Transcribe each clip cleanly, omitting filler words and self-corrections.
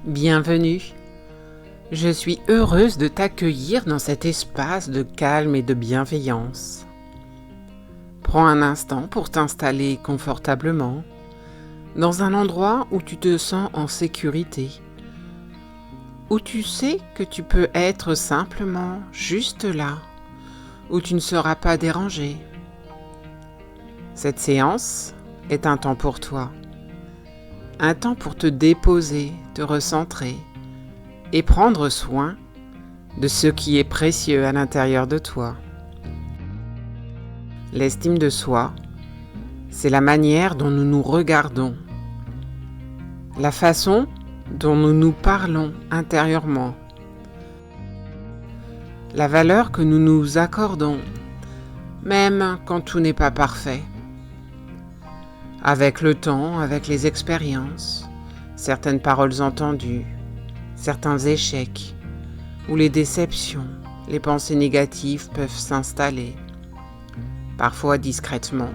Bienvenue. Je suis heureuse de t'accueillir dans cet espace de calme et de bienveillance. Prends un instant pour t'installer confortablement dans un endroit où tu te sens en sécurité, où tu sais que tu peux être simplement juste là, où tu ne seras pas dérangé. Cette séance est un temps pour toi, un temps pour te déposer, te recentrer et prendre soin de ce qui est précieux à l'intérieur de toi. L'estime de soi, c'est la manière dont nous nous regardons, la façon dont nous nous parlons intérieurement, la valeur que nous nous accordons, même quand tout n'est pas parfait. Avec le temps, avec les expériences, certaines paroles entendues, certains échecs ou les déceptions, les pensées négatives peuvent s'installer, parfois discrètement,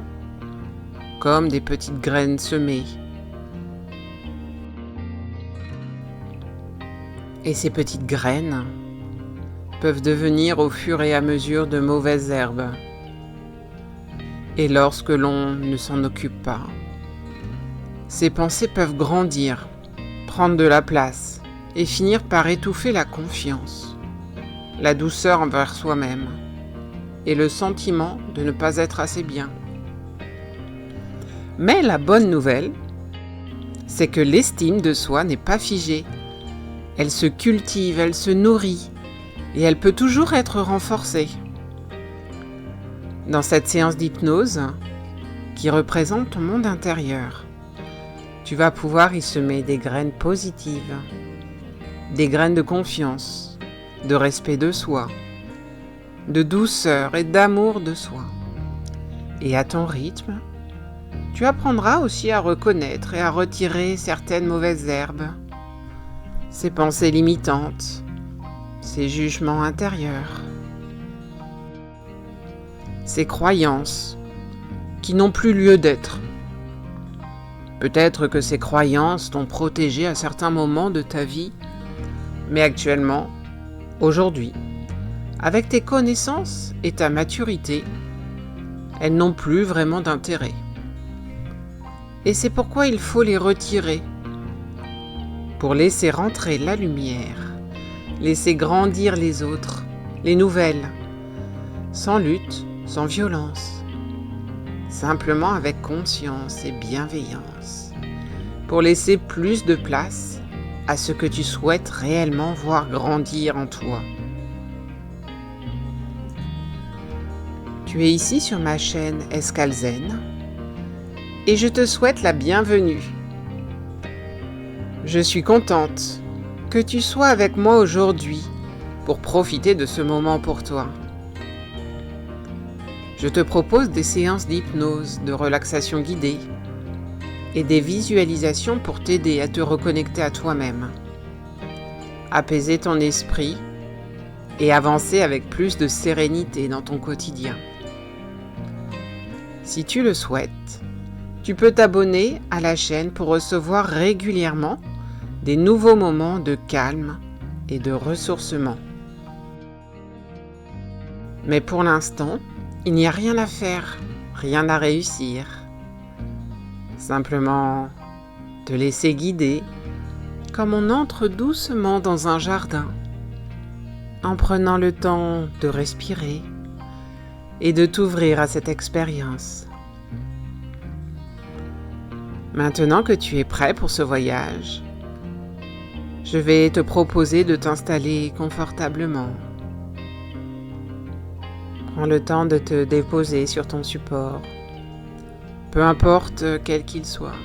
comme des petites graines semées. Et ces petites graines peuvent devenir au fur et à mesure de mauvaises herbes. Et lorsque l'on ne s'en occupe pas, ces pensées peuvent grandir, prendre de la place et finir par étouffer la confiance, la douceur envers soi-même et le sentiment de ne pas être assez bien. Mais la bonne nouvelle, c'est que l'estime de soi n'est pas figée. Elle se cultive, elle se nourrit et elle peut toujours être renforcée. Dans cette séance d'hypnose, qui représente ton monde intérieur, tu vas pouvoir y semer des graines positives, des graines de confiance, de respect de soi, de douceur et d'amour de soi. Et à ton rythme, tu apprendras aussi à reconnaître et à retirer certaines mauvaises herbes, ces pensées limitantes, ces jugements intérieurs, ces croyances qui n'ont plus lieu d'être. Peut-être que ces croyances t'ont protégé à certains moments de ta vie, mais actuellement, aujourd'hui, avec tes connaissances et ta maturité, elles n'ont plus vraiment d'intérêt. Et c'est pourquoi il faut les retirer, pour laisser rentrer la lumière, laisser grandir les autres, les nouvelles, sans lutte, sans violence, simplement avec conscience et bienveillance, pour laisser plus de place à ce que tu souhaites réellement voir grandir en toi. Tu es ici sur ma chaîne Escale Zen et je te souhaite la bienvenue. Je suis contente que tu sois avec moi aujourd'hui pour profiter de ce moment pour toi. Je te propose des séances d'hypnose, de relaxation guidée et des visualisations pour t'aider à te reconnecter à toi-même, apaiser ton esprit et avancer avec plus de sérénité dans ton quotidien. Si tu le souhaites, tu peux t'abonner à la chaîne pour recevoir régulièrement des nouveaux moments de calme et de ressourcement. Mais pour l'instant, il n'y a rien à faire, rien à réussir. Simplement te laisser guider comme on entre doucement dans un jardin, en prenant le temps de respirer et de t'ouvrir à cette expérience. Maintenant que tu es prêt pour ce voyage, je vais te proposer de t'installer confortablement. Prends le temps de te déposer sur ton support, peu importe quel qu'il soit.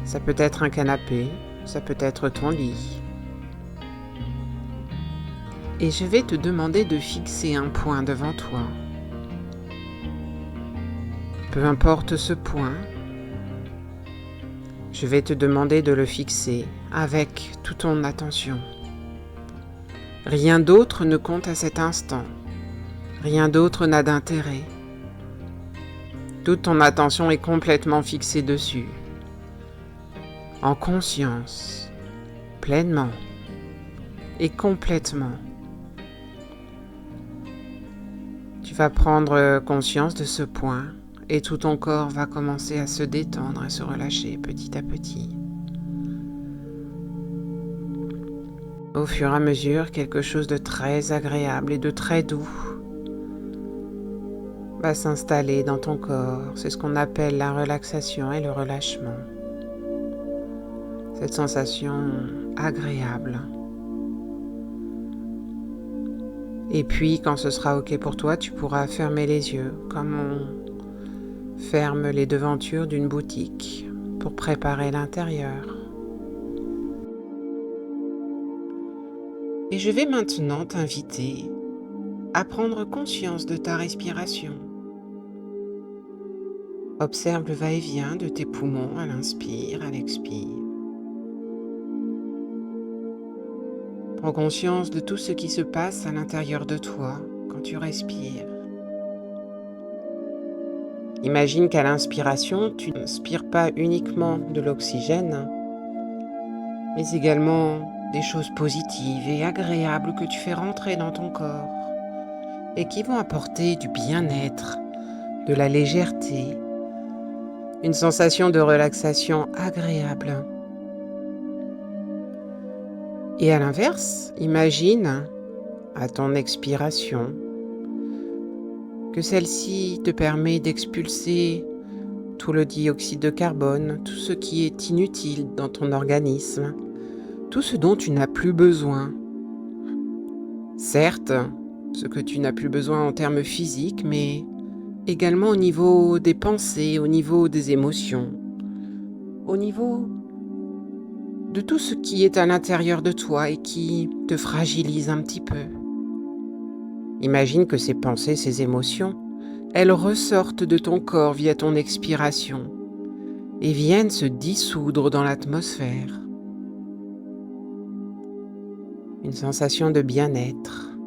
Ça peut être un canapé, ça peut être ton lit. Et je vais te demander de fixer un point devant toi. Peu importe ce point, je vais te demander de le fixer avec toute ton attention. Rien d'autre ne compte à cet instant. Rien d'autre n'a d'intérêt. Toute ton attention est complètement fixée dessus, en conscience, pleinement et complètement. Tu vas prendre conscience de ce point et tout ton corps va commencer à se détendre et se relâcher petit à petit. Au fur et à mesure, quelque chose de très agréable et de très doux va s'installer dans ton corps. C'est ce qu'on appelle la relaxation et le relâchement. Cette sensation agréable. Et puis, quand ce sera OK pour toi, tu pourras fermer les yeux, comme on ferme les devantures d'une boutique pour préparer l'intérieur. Et je vais maintenant t'inviter à prendre conscience de ta respiration. Observe le va-et-vient de tes poumons à l'inspire, à l'expire. Prends conscience de tout ce qui se passe à l'intérieur de toi quand tu respires. Imagine qu'à l'inspiration, tu n'inspires pas uniquement de l'oxygène, mais également des choses positives et agréables que tu fais rentrer dans ton corps et qui vont apporter du bien-être, de la légèreté, une sensation de relaxation agréable. Et à l'inverse, imagine, à ton expiration, que celle-ci te permet d'expulser tout le dioxyde de carbone, tout ce qui est inutile dans ton organisme, tout ce dont tu n'as plus besoin. Certes, ce que tu n'as plus besoin en termes physiques, mais également au niveau des pensées, au niveau des émotions, au niveau de tout ce qui est à l'intérieur de toi et qui te fragilise un petit peu. Imagine que ces pensées, ces émotions, elles ressortent de ton corps via ton expiration et viennent se dissoudre dans l'atmosphère. Une sensation de bien-être,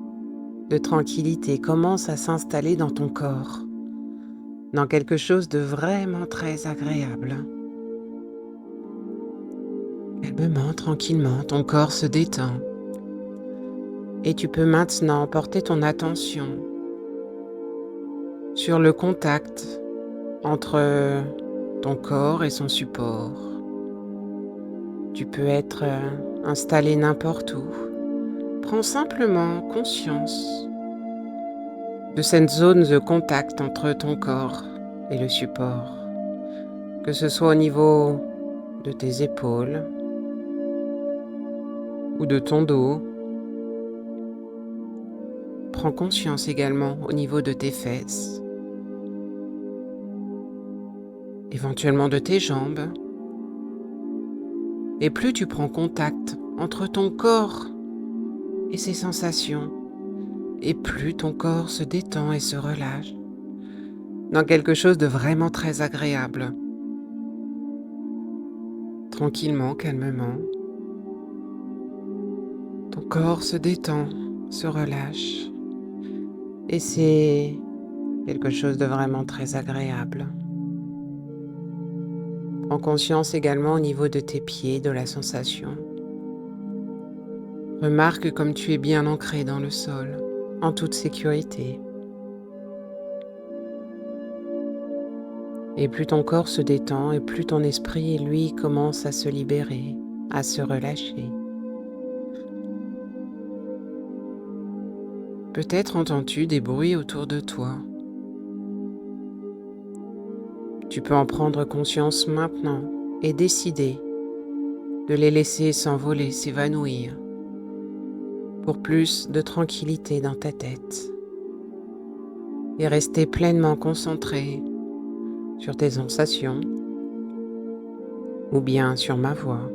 de tranquillité commence à s'installer dans ton corps, dans quelque chose de vraiment très agréable. Calmement, tranquillement, ton corps se détend. Et tu peux maintenant porter ton attention sur le contact entre ton corps et son support. Tu peux être installé n'importe où. Prends simplement conscience de cette zone de contact entre ton corps et le support, que ce soit au niveau de tes épaules ou de ton dos. Prends conscience également au niveau de tes fesses, éventuellement de tes jambes. Et plus tu prends contact entre ton corps et ses sensations, et plus ton corps se détend et se relâche dans quelque chose de vraiment très agréable. Tranquillement, calmement, ton corps se détend, se relâche, et c'est quelque chose de vraiment très agréable. Prends conscience également au niveau de tes pieds, de la sensation. Remarque comme tu es bien ancré dans le sol, en toute sécurité. Et plus ton corps se détend, et plus ton esprit, lui, commence à se libérer, à se relâcher. Peut-être entends-tu des bruits autour de toi. Tu peux en prendre conscience maintenant et décider de les laisser s'envoler, s'évanouir, pour plus de tranquillité dans ta tête et rester pleinement concentré sur tes sensations ou bien sur ma voix.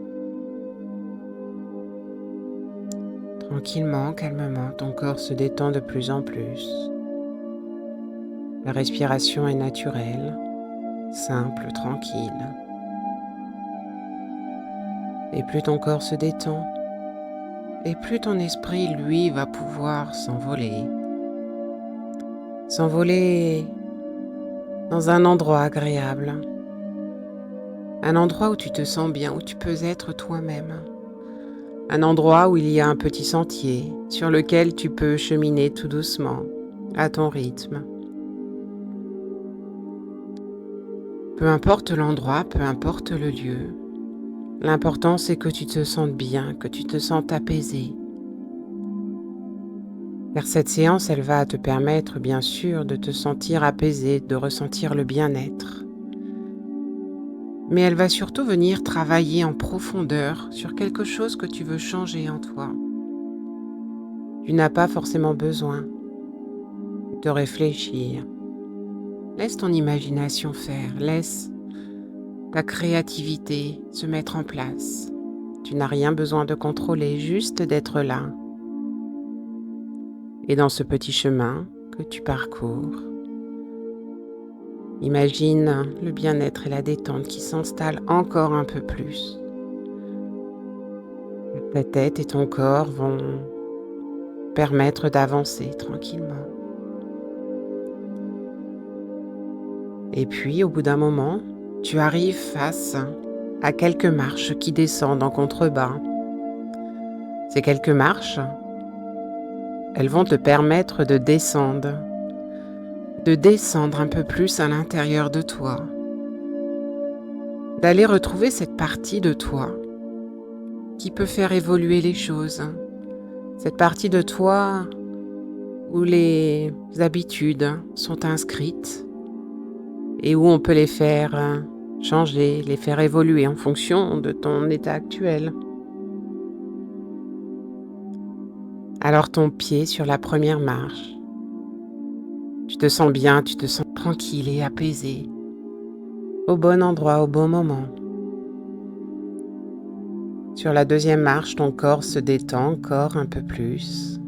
Tranquillement, calmement, ton corps se détend de plus en plus. La respiration est naturelle, simple, tranquille. Et plus ton corps se détend, et plus ton esprit, lui, va pouvoir s'envoler. S'envoler dans un endroit agréable. Un endroit où tu te sens bien, où tu peux être toi-même. Un endroit où il y a un petit sentier sur lequel tu peux cheminer tout doucement, à ton rythme. Peu importe l'endroit, peu importe le lieu, l'important c'est que tu te sentes bien, que tu te sentes apaisé. Car cette séance, elle va te permettre bien sûr de te sentir apaisé, de ressentir le bien-être. Mais elle va surtout venir travailler en profondeur sur quelque chose que tu veux changer en toi. Tu n'as pas forcément besoin de réfléchir. Laisse ton imagination faire, laisse ta créativité se mettre en place. Tu n'as rien besoin de contrôler, juste d'être là. Et dans ce petit chemin que tu parcours, imagine le bien-être et la détente qui s'installent encore un peu plus. Ta tête et ton corps vont permettre d'avancer tranquillement. Et puis, au bout d'un moment, tu arrives face à quelques marches qui descendent en contrebas. Ces quelques marches, elles vont te permettre de descendre un peu plus à l'intérieur de toi, d'aller retrouver cette partie de toi qui peut faire évoluer les choses, cette partie de toi où les habitudes sont inscrites et où on peut les faire changer, les faire évoluer en fonction de ton état actuel. Alors ton pied sur la première marche, tu te sens bien, tu te sens tranquille et apaisé, au bon endroit, au bon moment. Sur la deuxième marche, ton corps se détend encore un peu plus.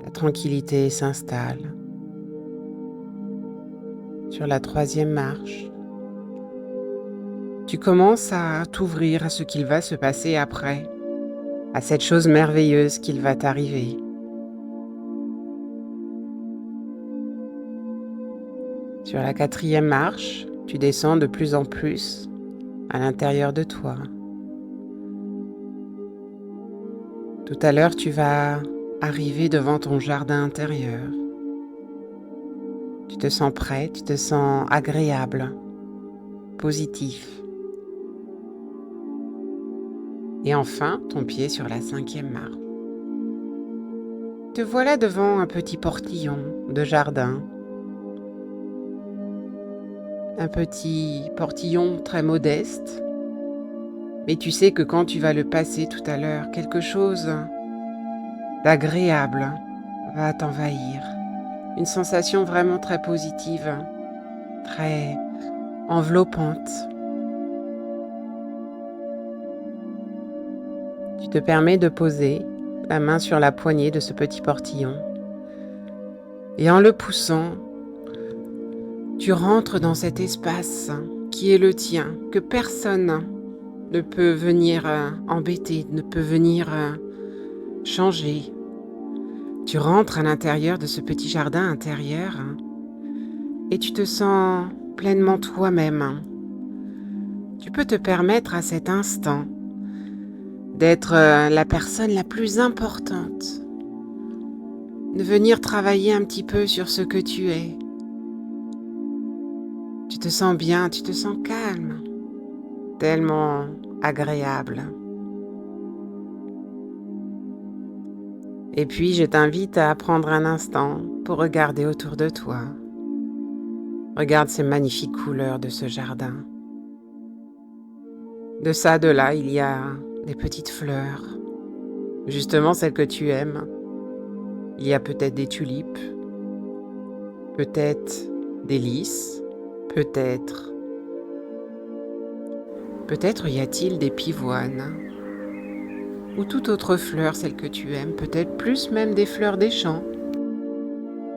La tranquillité s'installe. Sur la troisième marche, tu commences à t'ouvrir à ce qu'il va se passer après, à cette chose merveilleuse qu'il va t'arriver. Sur la quatrième marche, tu descends de plus en plus à l'intérieur de toi. Tout à l'heure, tu vas arriver devant ton jardin intérieur. Tu te sens prêt, tu te sens agréable, positif. Et enfin, ton pied sur la cinquième marche. Te voilà devant un petit portillon de jardin. Un petit portillon très modeste. Mais tu sais que quand tu vas le passer tout à l'heure, quelque chose d'agréable va t'envahir. Une sensation vraiment très positive, très enveloppante. Tu te permets de poser la main sur la poignée de ce petit portillon. Et en le poussant, tu rentres dans cet espace qui est le tien, que personne ne peut venir embêter, ne peut venir changer. Tu rentres à l'intérieur de ce petit jardin intérieur et tu te sens pleinement toi-même. Tu peux te permettre à cet instant d'être la personne la plus importante, de venir travailler un petit peu sur ce que tu es. Tu te sens bien, tu te sens calme, tellement agréable. Et puis, je t'invite à prendre un instant pour regarder autour de toi. Regarde ces magnifiques couleurs de ce jardin. De ça, de là, il y a des petites fleurs, justement celles que tu aimes. Il y a peut-être des tulipes, peut-être des lys, peut-être y a-t-il des pivoines, ou toute autre fleur, celle que tu aimes, peut-être plus même des fleurs des champs,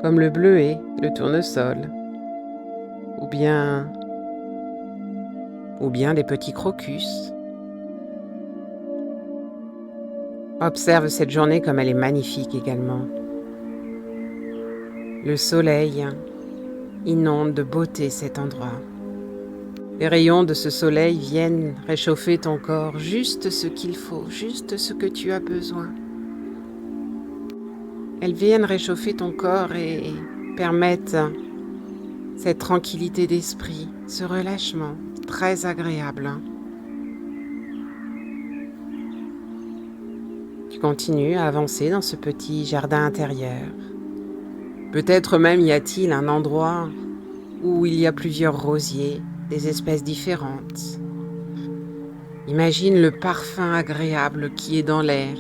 comme le bleuet, le tournesol, ou bien des petits crocus. Observe cette journée comme elle est magnifique également. Le soleil inonde de beauté cet endroit. Les rayons de ce soleil viennent réchauffer ton corps, juste ce qu'il faut, juste ce que tu as besoin. Elles viennent réchauffer ton corps et permettent cette tranquillité d'esprit, ce relâchement très agréable. Tu continues à avancer dans ce petit jardin intérieur. Peut-être même y a-t-il un endroit où il y a plusieurs rosiers, des espèces différentes. Imagine le parfum agréable qui est dans l'air,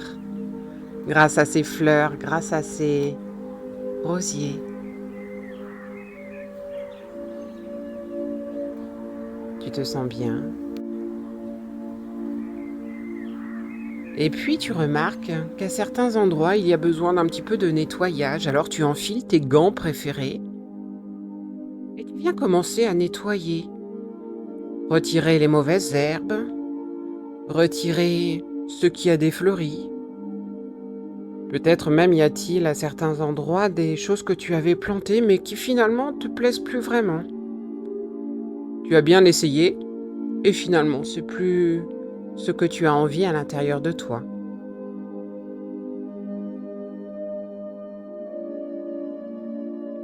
grâce à ces fleurs, grâce à ces rosiers. Tu te sens bien. Et puis tu remarques qu'à certains endroits, il y a besoin d'un petit peu de nettoyage, alors tu enfiles tes gants préférés et tu viens commencer à nettoyer. Retirer les mauvaises herbes, retirer ce qui a défleuri. Peut-être même y a-t-il à certains endroits des choses que tu avais plantées mais qui finalement te plaisent plus vraiment. Tu as bien essayé et finalement c'est plus ce que tu as envie à l'intérieur de toi.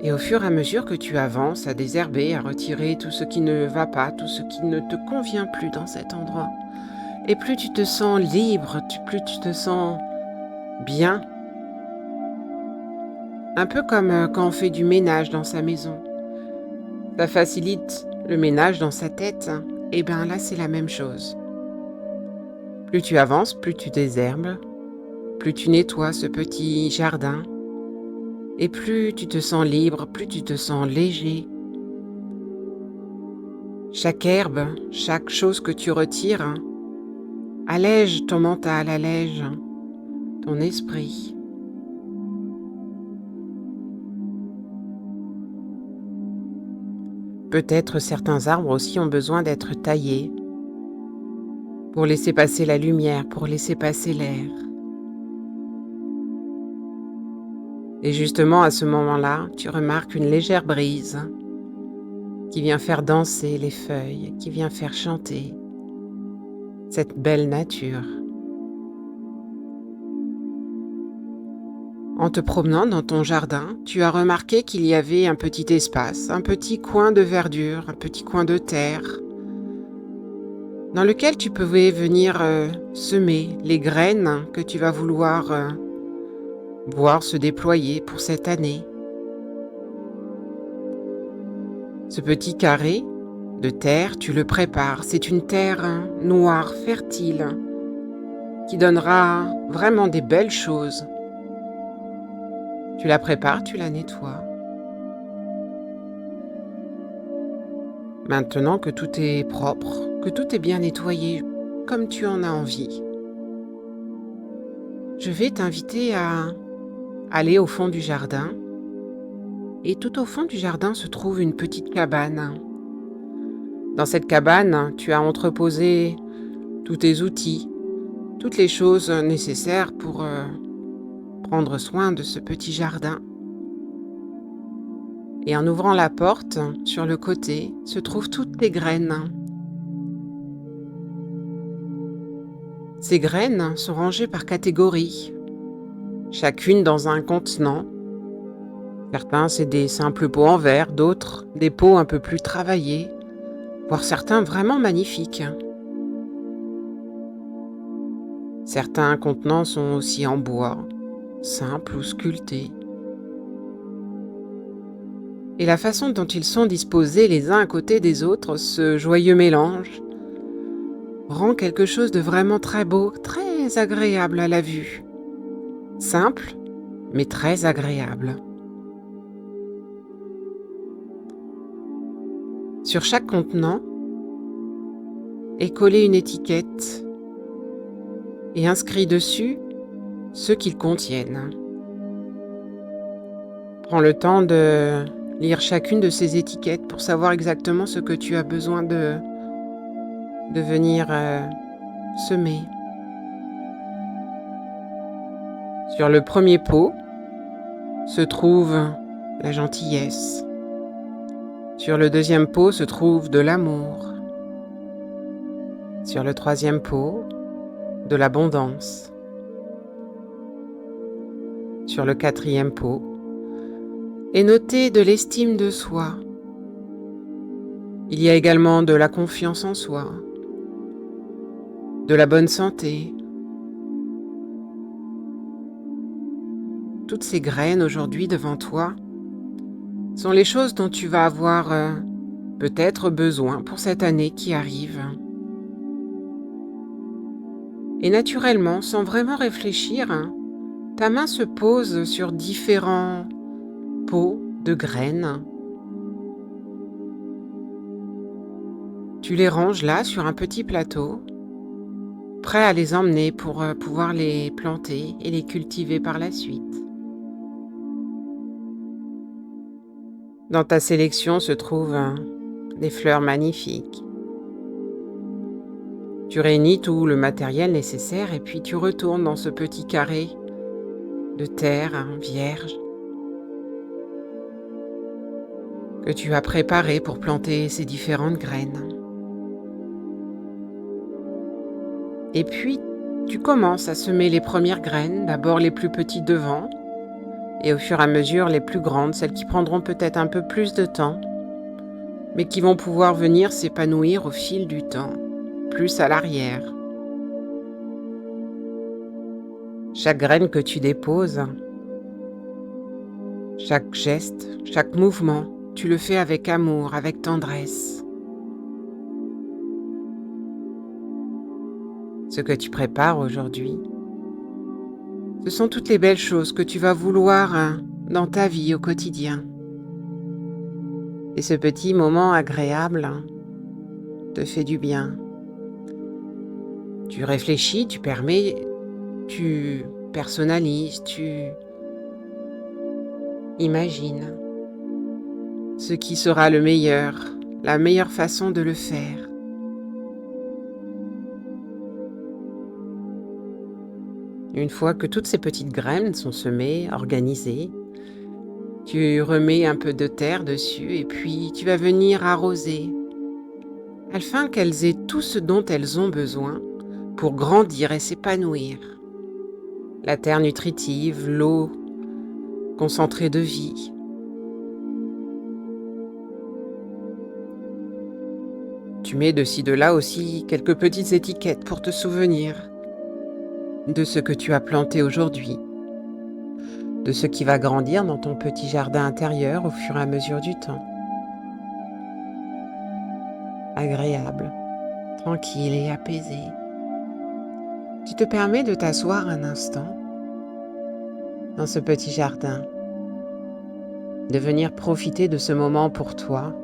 Et au fur et à mesure que tu avances à désherber, à retirer tout ce qui ne va pas, tout ce qui ne te convient plus dans cet endroit, et plus tu te sens libre, plus tu te sens bien. Un peu comme quand on fait du ménage dans sa maison. Ça facilite le ménage dans sa tête, et bien là c'est la même chose. Plus tu avances, plus tu désherbes, plus tu nettoies ce petit jardin, et plus tu te sens libre, plus tu te sens léger. Chaque herbe, chaque chose que tu retires, allège ton mental, allège ton esprit. Peut-être certains arbres aussi ont besoin d'être taillés pour laisser passer la lumière, pour laisser passer l'air. Et justement, à ce moment-là, tu remarques une légère brise qui vient faire danser les feuilles, qui vient faire chanter cette belle nature. En te promenant dans ton jardin, tu as remarqué qu'il y avait un petit espace, un petit coin de verdure, un petit coin de terre, dans lequel tu pouvais venir semer les graines que tu vas vouloir voir se déployer pour cette année. Ce petit carré de terre, tu le prépares. C'est une terre noire, fertile, qui donnera vraiment des belles choses. Tu la prépares, tu la nettoies. Maintenant que tout est propre, que tout est bien nettoyé, comme tu en as envie, je vais t'inviter à aller au fond du jardin. Et tout au fond du jardin se trouve une petite cabane. Dans cette cabane, tu as entreposé tous tes outils, toutes les choses nécessaires pour prendre soin de ce petit jardin. Et en ouvrant la porte, sur le côté, se trouvent toutes tes graines. Ces graines sont rangées par catégorie, chacune dans un contenant. Certains, c'est des simples pots en verre, d'autres, des pots un peu plus travaillés, voire certains vraiment magnifiques. Certains contenants sont aussi en bois, simples ou sculptés. Et la façon dont ils sont disposés les uns à côté des autres, ce joyeux mélange, rend quelque chose de vraiment très beau, très agréable à la vue. Simple, mais très agréable. Sur chaque contenant est collée une étiquette et inscrit dessus ce qu'ils contiennent. Prends le temps de lire chacune de ces étiquettes pour savoir exactement ce que tu as besoin de venir semer. Sur le premier pot se trouve la gentillesse. Sur le deuxième pot se trouve de l'amour. sur le troisième pot, de l'abondance. Sur le quatrième pot, est noté de l'estime de soi. Il y a également de la confiance en soi, de la bonne santé. Toutes ces graines aujourd'hui devant toi sont les choses dont tu vas avoir peut-être besoin pour cette année qui arrive. Et naturellement, sans vraiment réfléchir, ta main se pose sur différents pots de graines. Tu les ranges là sur un petit plateau, prêt à les emmener pour pouvoir les planter et les cultiver par la suite. Dans ta sélection se trouvent des fleurs magnifiques. Tu réunis tout le matériel nécessaire et puis tu retournes dans ce petit carré de terre vierge que tu as préparé pour planter ces différentes graines. Et puis, tu commences à semer les premières graines, d'abord les plus petites devant, et au fur et à mesure les plus grandes, celles qui prendront peut-être un peu plus de temps, mais qui vont pouvoir venir s'épanouir au fil du temps, plus à l'arrière. Chaque graine que tu déposes, chaque geste, chaque mouvement, tu le fais avec amour, avec tendresse. Ce que tu prépares aujourd'hui, ce sont toutes les belles choses que tu vas vouloir dans ta vie au quotidien. Et ce petit moment agréable te fait du bien. Tu réfléchis, tu permets, tu personnalises, tu imagines ce qui sera le meilleur, la meilleure façon de le faire. Une fois que toutes ces petites graines sont semées, organisées, tu remets un peu de terre dessus et puis tu vas venir arroser afin qu'elles aient tout ce dont elles ont besoin pour grandir et s'épanouir. La terre nutritive, l'eau concentrée de vie. Tu mets de ci de là aussi quelques petites étiquettes pour te souvenir de ce que tu as planté aujourd'hui, de ce qui va grandir dans ton petit jardin intérieur au fur et à mesure du temps. Agréable, tranquille et apaisé. Tu te permets de t'asseoir un instant dans ce petit jardin, de venir profiter de ce moment pour toi,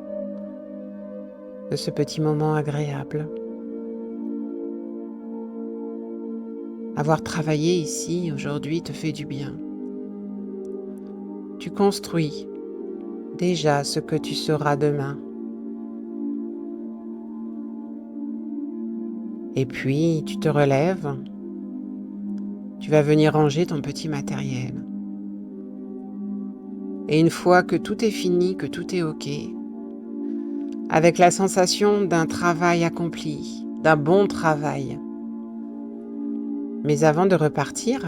de ce petit moment agréable. Avoir travaillé ici aujourd'hui te fait du bien. Tu construis déjà ce que tu seras demain. Et puis, tu te relèves, tu vas venir ranger ton petit matériel. Et une fois que tout est fini, que tout est OK, avec la sensation d'un travail accompli, d'un bon travail, mais avant de repartir,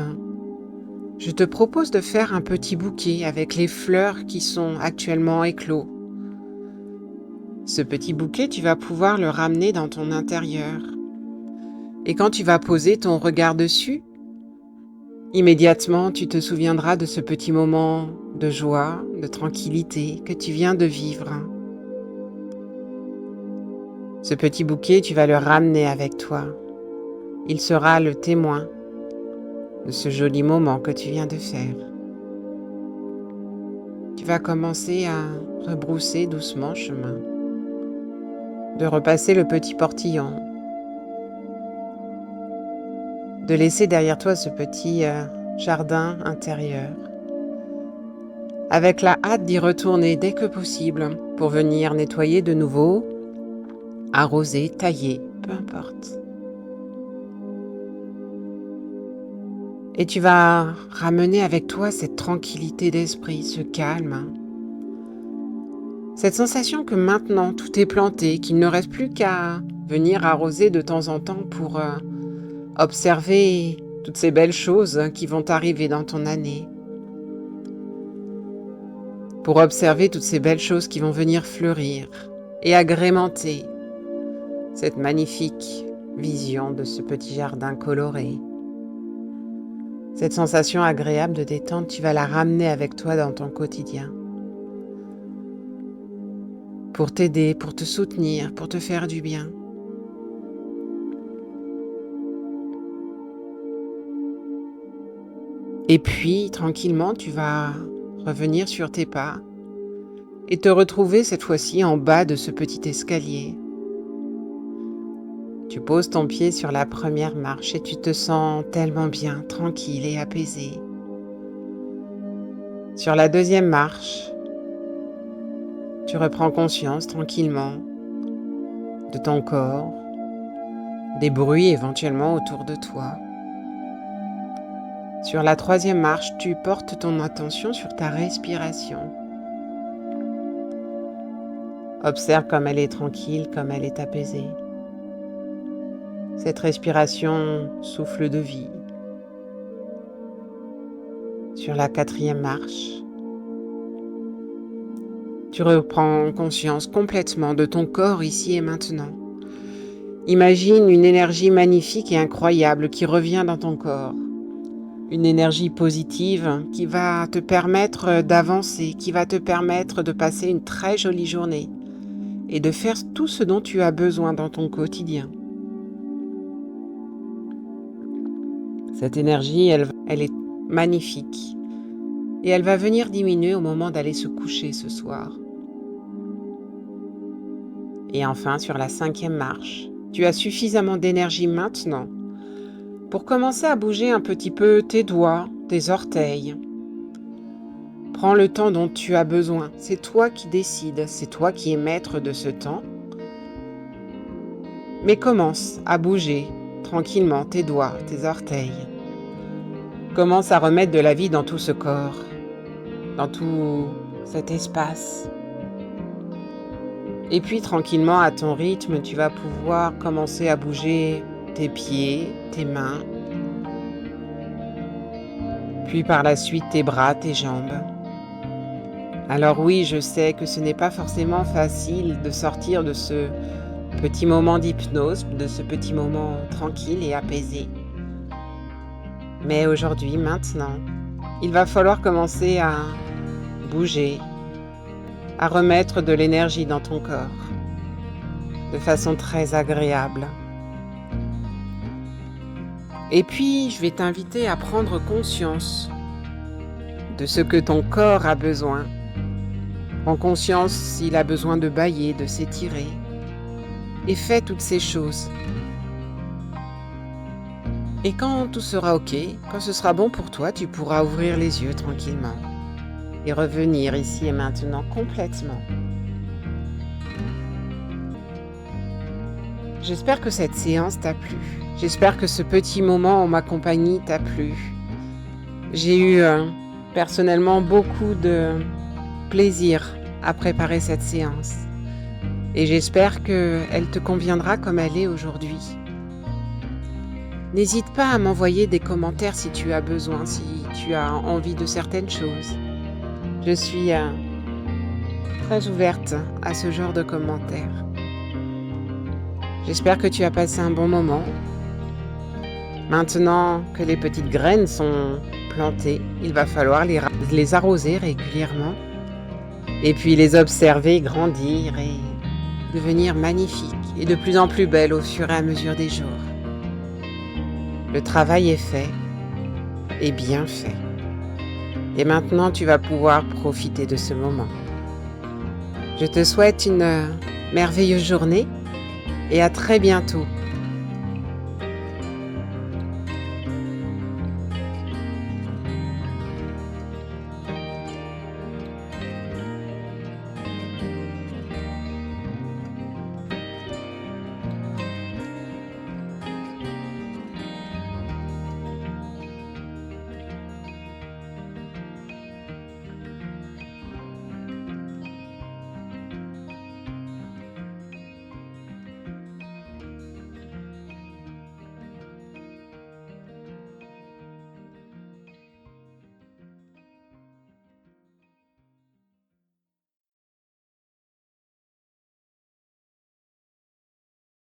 je te propose de faire un petit bouquet avec les fleurs qui sont actuellement éclos. Ce petit bouquet, tu vas pouvoir le ramener dans ton intérieur. Et quand tu vas poser ton regard dessus, immédiatement, tu te souviendras de ce petit moment de joie, de tranquillité que tu viens de vivre. Ce petit bouquet, tu vas le ramener avec toi. Il sera le témoin de ce joli moment que tu viens de faire. Tu vas commencer à rebrousser doucement chemin, de repasser le petit portillon, de laisser derrière toi ce petit jardin intérieur, avec la hâte d'y retourner dès que possible pour venir nettoyer de nouveau, arroser, tailler, peu importe. Et tu vas ramener avec toi cette tranquillité d'esprit, ce calme, Cette sensation que maintenant tout est planté, qu'il ne reste plus qu'à venir arroser de temps en temps pour observer toutes ces belles choses qui vont arriver dans ton année. Pour observer toutes ces belles choses qui vont venir fleurir et agrémenter cette magnifique vision de ce petit jardin coloré. Cette sensation agréable de détente, tu vas la ramener avec toi dans ton quotidien. Pour t'aider, pour te soutenir, pour te faire du bien. Et puis, tranquillement, tu vas revenir sur tes pas et te retrouver cette fois-ci en bas de ce petit escalier. Tu poses ton pied sur la première marche et tu te sens tellement bien, tranquille et apaisé. Sur la deuxième marche, tu reprends conscience tranquillement de ton corps, des bruits éventuellement autour de toi. Sur la troisième marche, tu portes ton attention sur ta respiration. Observe comme elle est tranquille, comme elle est apaisée. Cette respiration souffle de vie. Sur la quatrième marche, tu reprends conscience complètement de ton corps ici et maintenant. Imagine une énergie magnifique et incroyable qui revient dans ton corps. Une énergie positive qui va te permettre d'avancer, qui va te permettre de passer une très jolie journée et de faire tout ce dont tu as besoin dans ton quotidien. Cette énergie, elle est magnifique et elle va venir diminuer au moment d'aller se coucher ce soir. Et enfin, sur la cinquième marche, tu as suffisamment d'énergie maintenant pour commencer à bouger un petit peu tes doigts, tes orteils. Prends le temps dont tu as besoin. C'est toi qui décides, c'est toi qui es maître de ce temps. Mais commence à bouger tranquillement tes doigts, tes orteils. Commence à remettre de la vie dans tout ce corps, dans tout cet espace. Et puis tranquillement, à ton rythme, tu vas pouvoir commencer à bouger tes pieds, tes mains, puis par la suite tes bras, tes jambes. Alors oui, je sais que ce n'est pas forcément facile de sortir de ce petit moment d'hypnose, de ce petit moment tranquille et apaisé. Mais aujourd'hui, maintenant, il va falloir commencer à bouger, à remettre de l'énergie dans ton corps, de façon très agréable. Et puis, je vais t'inviter à prendre conscience de ce que ton corps a besoin. Prends conscience s'il a besoin de bâiller, de s'étirer. Et fais toutes ces choses. Et quand tout sera OK, quand ce sera bon pour toi, tu pourras ouvrir les yeux tranquillement et revenir ici et maintenant complètement. J'espère que cette séance t'a plu. J'espère que ce petit moment en ma compagnie t'a plu. J'ai eu personnellement beaucoup de plaisir à préparer cette séance. Et j'espère qu'elle te conviendra comme elle est aujourd'hui. N'hésite pas à m'envoyer des commentaires si tu as besoin, si tu as envie de certaines choses. Je suis très ouverte à ce genre de commentaires. J'espère que tu as passé un bon moment. Maintenant que les petites graines sont plantées, il va falloir les arroser régulièrement et puis les observer grandir et devenir magnifiques et de plus en plus belles au fur et à mesure des jours. Le travail est fait et bien fait. Et maintenant, tu vas pouvoir profiter de ce moment. Je te souhaite une merveilleuse journée et à très bientôt